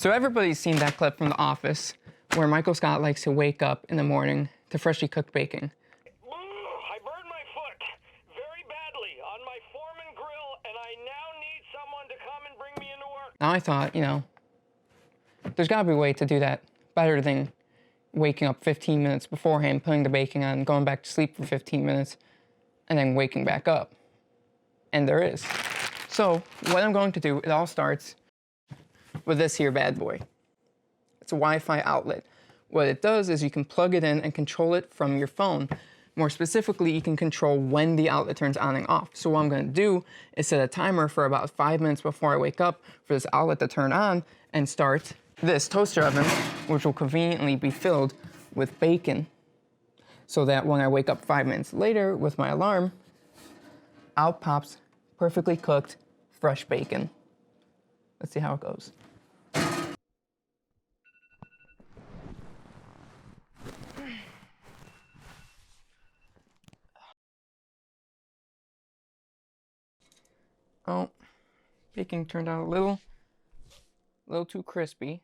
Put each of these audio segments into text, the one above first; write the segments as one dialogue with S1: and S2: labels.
S1: So everybody's seen that clip from The Office where Michael Scott likes to wake up in the morning to freshly cooked bacon.
S2: I burned my foot very badly on my Foreman grill, and I now need someone to come and bring me into work.
S1: Now I thought, you know, there's gotta be a way to do that better than waking up 15 minutes beforehand, putting the bacon on, going back to sleep for 15 minutes, and then waking back up. And there is. So what I'm going to do, it all starts with this here bad boy. It's a Wi-Fi outlet. What it does is you can plug it in and control it from your phone. More specifically, you can control when the outlet turns on and off. So what I'm going to do is set a timer for about 5 minutes before I wake up for this outlet to turn on and start this toaster oven, which will conveniently be filled with bacon, so that when I wake up 5 minutes later with my alarm, out pops perfectly cooked, fresh bacon. Let's see how it goes. Oh, bacon turned out a little too crispy,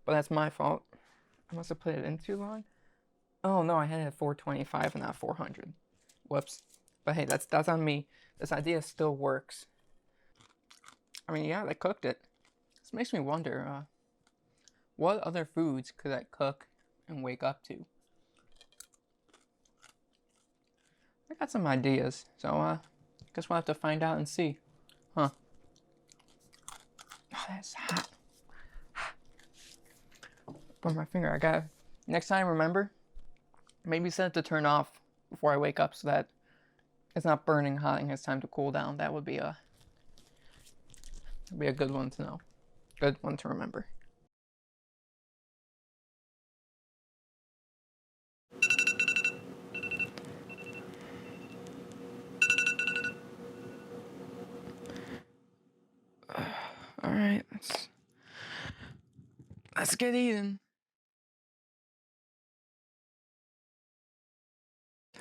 S1: but that's my fault. I must have put it in too long. Oh no, I had it at 425 and not 400. Whoops. But hey, that's on me. This idea still works. I mean, yeah, they cooked it. This makes me wonder, what other foods could I cook and wake up to? I got some ideas, so guess we'll have to find out and see. Huh. Oh, that's hot. Burn my finger. I got. Next time, remember, maybe set it to turn off before I wake up so that it's not burning hot and it's time to cool down. That would be a good one to know. Good one to remember. All right, let's get eating.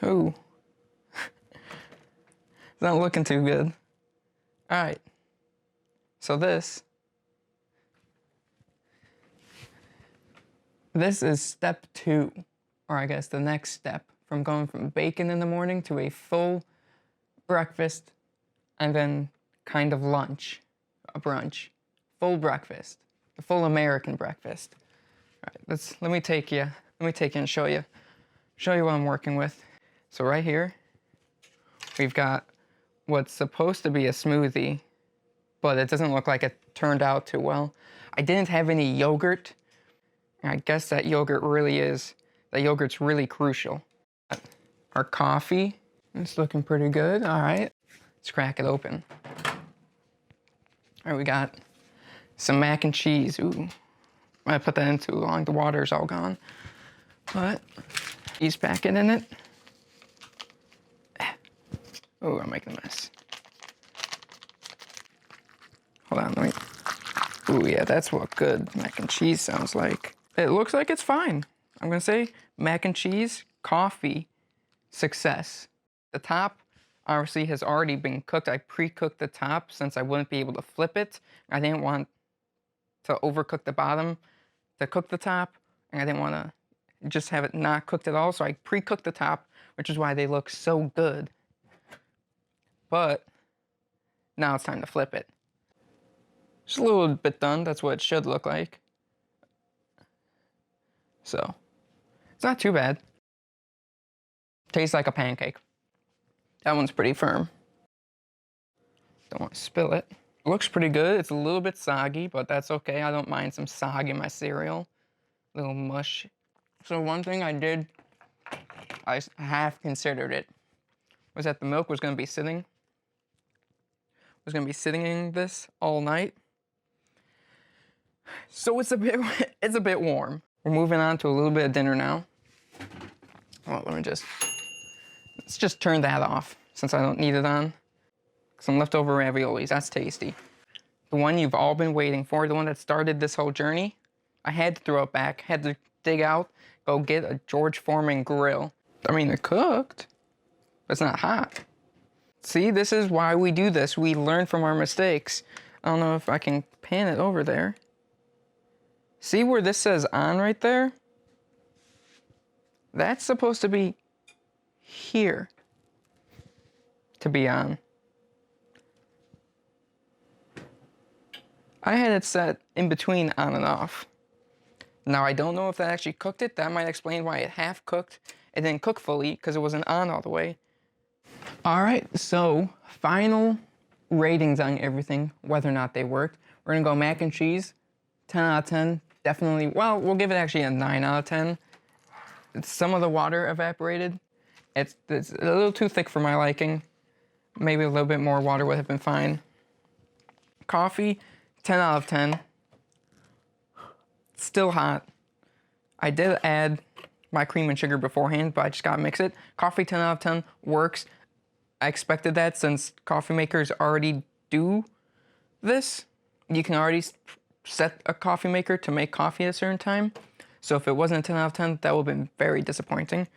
S1: Oh, it's not looking too good. All right, so this is step 2, or I guess the next step from going from bacon in the morning to a full breakfast and then kind of lunch, a brunch, full breakfast, the full American breakfast. All right, let me take you and show you what I'm working with. So right here, we've got what's supposed to be a smoothie, but it doesn't look like it turned out too well. I didn't have any yogurt. I guess that yogurt's really crucial. Our coffee, it's looking pretty good. All right, let's crack it open. All right, we got some mac and cheese. Ooh, I put that in too long. The water's all gone. But cheese packet in it. Oh, I'm making a mess. Hold on, let me. Ooh, yeah, that's what good mac and cheese sounds like. It looks like it's fine. I'm gonna say mac and cheese, coffee, success. The top obviously has already been cooked. I pre-cooked the top since I wouldn't be able to flip it. I didn't want to overcook the bottom to cook the top, and I didn't want to just have it not cooked at all, so I pre-cooked the top, which is why they look so good. But now it's time to flip it. Just a little bit done, that's what it should look like. So, it's not too bad. Tastes like a pancake. That one's pretty firm. Don't want to spill it. Looks pretty good. It's a little bit soggy, but that's okay. I don't mind some sog in my cereal. A little mush. So one thing I did, I half considered it, was that the milk was going to be sitting in this all night. So it's a bit warm. We're moving on to a little bit of dinner now. Well, let's just turn that off since I don't need it on. Some leftover raviolis, that's tasty. The one you've all been waiting for, the one that started this whole journey, I had to throw it back, had to dig out, go get a George Foreman grill. I mean, they're cooked, but it's not hot. See, this is why we do this. We learn from our mistakes. I don't know if I can pan it over there. See where this says on right there? That's supposed to be here to be on. I had it set in between on and off. Now I don't know if that actually cooked it. That might explain why it half cooked. It didn't cook fully because it wasn't on all the way. All right, so final ratings on everything, whether or not they worked. We're gonna go mac and cheese, 10 out of 10. Definitely, well, we'll give it actually a 9 out of 10. Some of the water evaporated. It's a little too thick for my liking. Maybe a little bit more water would have been fine. Coffee, 10 out of 10. Still hot. I did add my cream and sugar beforehand, but I just gotta mix it. Coffee, 10 out of 10, works. I expected that since coffee makers already do this. You can already set a coffee maker to make coffee at a certain time. So if it wasn't a 10 out of 10, that would have been very disappointing.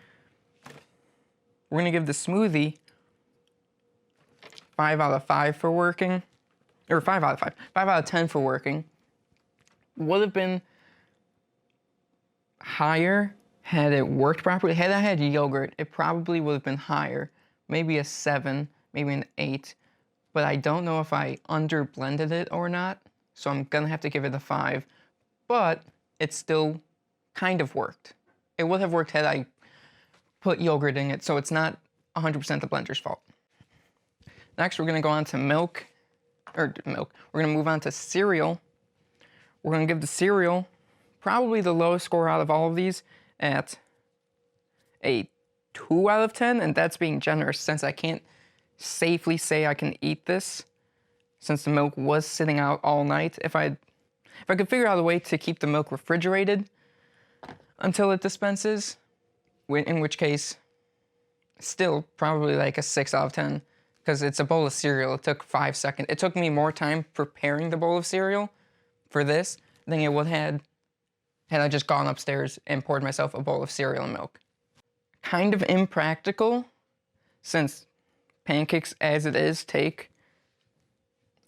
S1: We're gonna give the smoothie 5 out of 5 for working. Or 5 out of 5. 5 out of 10 for working. Would have been higher had it worked properly. Had I had yogurt, it probably would have been higher. Maybe a 7, maybe an 8. But I don't know if I under blended it or not. So I'm gonna have to give it a 5. But it still kind of worked. It would have worked had I put yogurt in it, so it's not 100% the blender's fault. Next, we're gonna go on to milk. We're gonna move on to cereal. We're gonna give the cereal probably the lowest score out of all of these at a 2 out of 10, and that's being generous since I can't safely say I can eat this since the milk was sitting out all night. If I could figure out a way to keep the milk refrigerated until it dispenses, in which case, still probably like a 6 out of 10 because it's a bowl of cereal. It took 5 seconds. It took me more time preparing the bowl of cereal for this than it would had I just gone upstairs and poured myself a bowl of cereal and milk. Kind of impractical since pancakes as it is take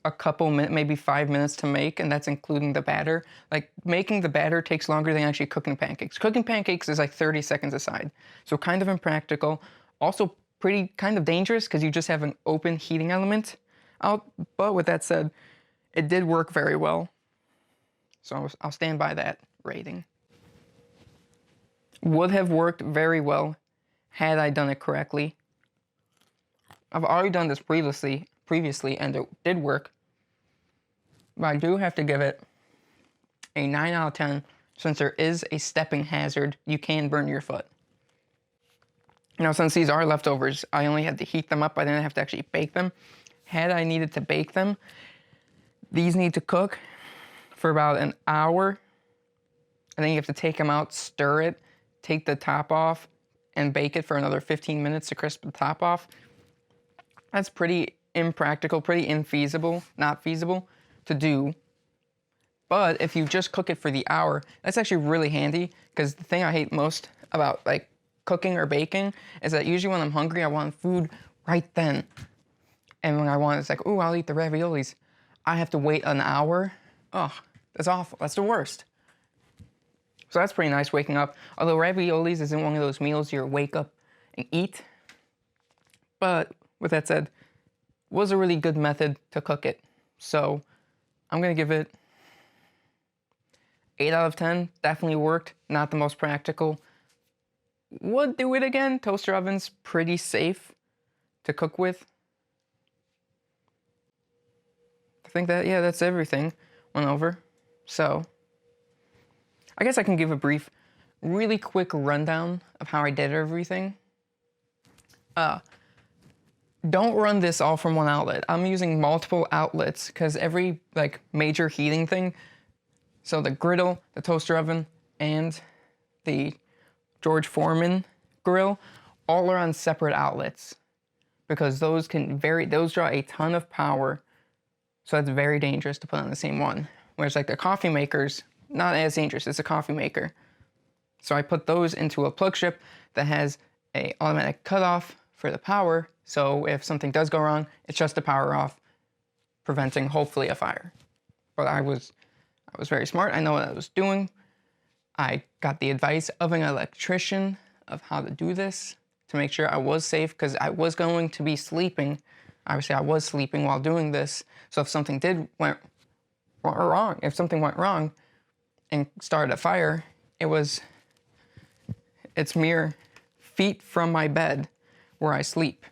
S1: a couple minutes, maybe 5 minutes to make, and that's including the batter. Like, making the batter takes longer than actually cooking pancakes. Cooking pancakes is like 30 seconds aside. So kind of impractical. Also pretty kind of dangerous because you just have an open heating element out. But with that said, it did work very well. So I'll stand by that rating. Would have worked very well had I done it correctly. I've already done this previously, and it did work. But I do have to give it a 9 out of 10 since there is a stepping hazard. You can burn your foot. Now, since these are leftovers, I only had to heat them up. I didn't have to actually bake them. Had I needed to bake them, these need to cook for about an hour. And then you have to take them out, stir it, take the top off, and bake it for another 15 minutes to crisp the top off. That's pretty impractical, pretty infeasible, not feasible to do. But if you just cook it for the hour, that's actually really handy because the thing I hate most about like cooking or baking is that usually when I'm hungry, I want food right then. And when I want, it's like, ooh, I'll eat the raviolis. I have to wait an hour. Oh, that's awful. That's the worst. So that's pretty nice waking up. Although raviolis isn't one of those meals you wake up and eat. But with that said, was a really good method to cook it. So I'm gonna give it 8 out of 10. Definitely worked. Not the most practical. Would do it again. Toaster oven's pretty safe to cook with. I think that, yeah, that's everything. Went over. So I guess I can give a brief, really quick rundown of how I did everything. Don't run this all from one outlet. I'm using multiple outlets because every like major heating thing, so the griddle, the toaster oven, and the George Foreman grill, all are on separate outlets because those draw a ton of power. So that's very dangerous to put on the same one. Whereas like the coffee makers, not as dangerous, it's a coffee maker. So I put those into a plug strip that has a automatic cutoff for the power. So if something does go wrong, it's just the power off, preventing hopefully a fire. But I I was very smart. I know what I was doing. I got the advice of an electrician of how to do this to make sure I was safe, because I was going to be sleeping. Obviously, I was sleeping while doing this. So if something went wrong and started a fire, it's mere feet from my bed where I sleep.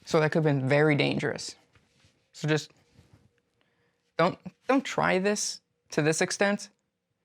S1: So that could have been very dangerous. So just don't try this to this extent.